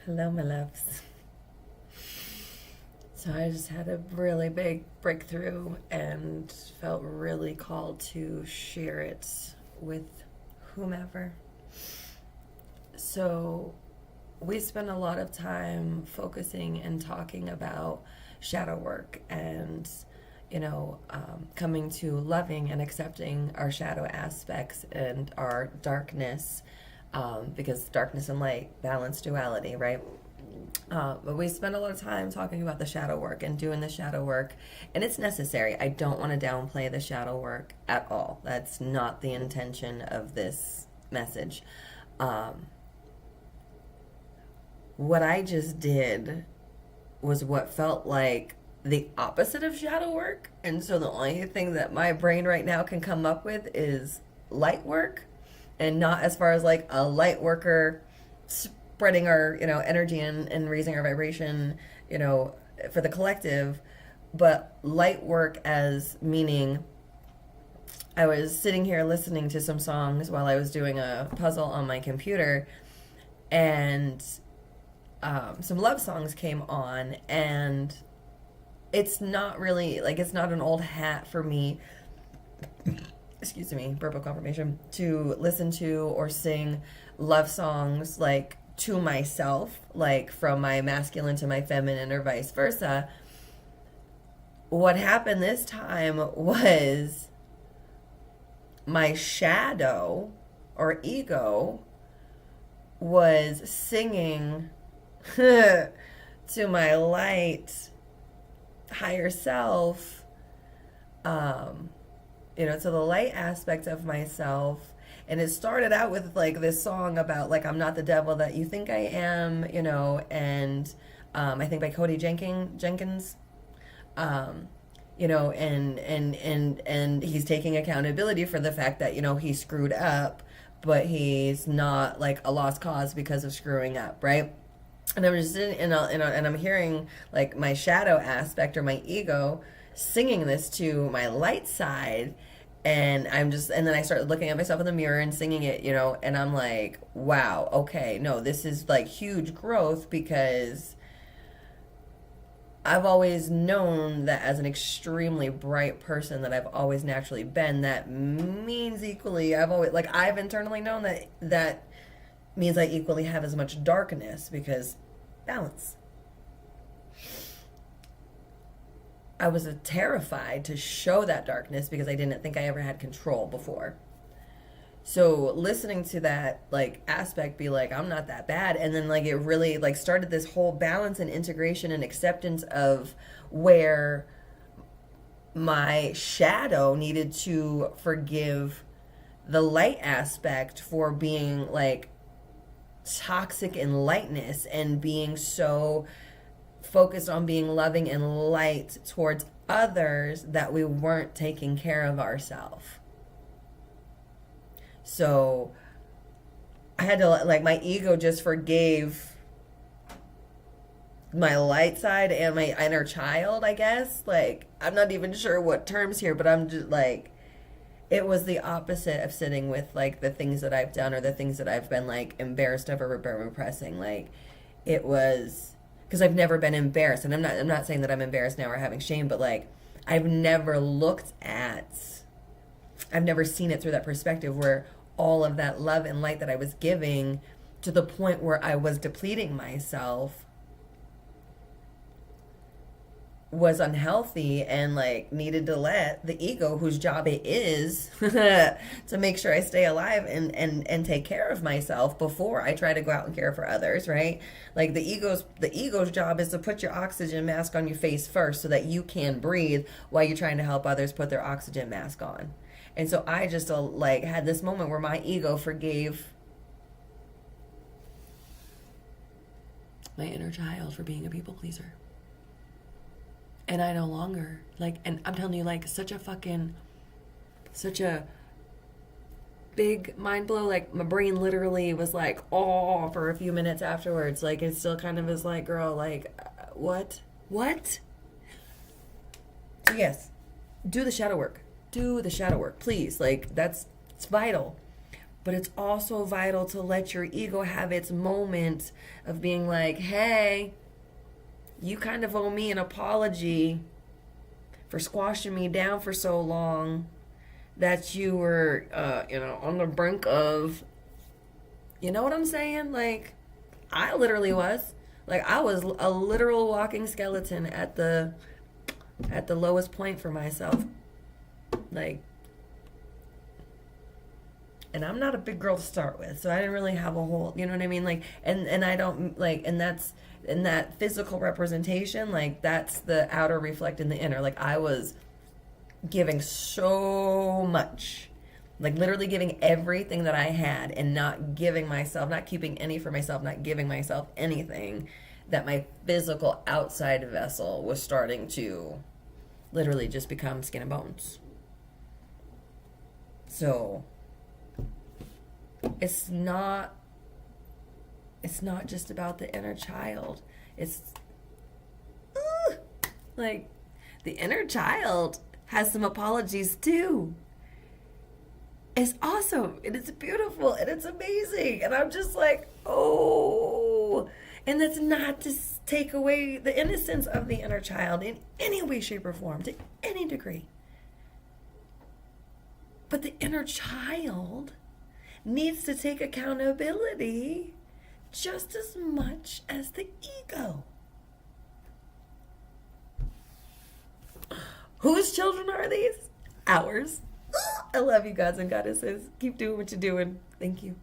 Hello, my loves. So I just had a really big breakthrough and felt really called to share it with whomever. So we spend a lot of time focusing and talking about shadow work and coming to loving and accepting our shadow aspects and our darkness, because darkness and light balance duality, right? But we spend a lot of time talking about the shadow work and doing the shadow work, and it's necessary. I don't want to downplay the shadow work at all. That's not the intention of this message. What I just did was what felt like the opposite of shadow work, and so the only thing that my brain right now can come up with is light work, and not as far as like a light worker spreading our energy and raising our vibration for the collective, but light work as meaning I was sitting here listening to some songs while I was doing a puzzle on my computer, and some love songs came on, and it's not really like, it's not an old hat for me, excuse me, verbal confirmation, to listen to or sing love songs like to myself, like from my masculine to my feminine or vice versa. What happened this time was my shadow or ego was singing to my light higher self, to the light aspect of myself. And it started out with like this song about like, I'm not the devil that you think I am, and I think by Cody Jenkins, and he's taking accountability for the fact that, he screwed up, but he's not like a lost cause because of screwing up, right? And I'm just sitting and I'm hearing like my shadow aspect or my ego singing this to my light side. And then I started looking at myself in the mirror and singing it, and I'm like, wow, okay, no, this is like huge growth, because I've always known that as an extremely bright person that I've always naturally been, that means equally, I've internally known that means I equally have as much darkness, because balance. I was terrified to show that darkness because I didn't think I ever had control before. So listening to that like aspect be like, I'm not that bad, and then like it really like started this whole balance and integration and acceptance of where my shadow needed to forgive the light aspect for being like toxic in lightness and being so focused on being loving and light towards others that we weren't taking care of ourselves. So I had to, like, my ego just forgave my light side and my inner child, I guess. Like, I'm not even sure what terms here, but I'm just like, it was the opposite of sitting with like the things that I've done or the things that I've been like embarrassed of or repressing. Like, it was because I've never been embarrassed, and I'm not saying that I'm embarrassed now or having shame, but like I've never seen it through that perspective where all of that love and light that I was giving to the point where I was depleting myself was unhealthy and like needed to let the ego, whose job it is to make sure I stay alive and take care of myself before I try to go out and care for others, right? Like the ego's job is to put your oxygen mask on your face first so that you can breathe while you're trying to help others put their oxygen mask on. And so I just like had this moment where my ego forgave my inner child for being a people pleaser. And I no longer, like, and I'm telling you, like, such a big mind blow. Like, my brain literally was like, oh, for a few minutes afterwards. Like, it still kind of is like, girl, like, what? So yes, do the shadow work. Do the shadow work, please. Like, it's vital. But it's also vital to let your ego have its moment of being like, hey, you kind of owe me an apology for squashing me down for so long that you were, on the brink of, you know what I'm saying? Like, I literally was. Like, I was a literal walking skeleton at the lowest point for myself. Like, and I'm not a big girl to start with, so I didn't really have a whole, you know what I mean? Like, and I don't, like, and that's, in that physical representation, like, that's the outer reflecting the inner. Like, I was giving so much, like, literally giving everything that I had and not giving myself, not keeping any for myself, not giving myself anything, that my physical outside vessel was starting to literally just become skin and bones. So it's not just about the inner child. It's like, the inner child has some apologies too. It's awesome and it's beautiful and it's amazing, and I'm just like, oh. And that's not to take away the innocence of the inner child in any way, shape, or form, to any degree. But the inner child needs to take accountability just as much as the ego. Whose children are these? Ours. I love you, gods and goddesses. Keep doing what you're doing. Thank you.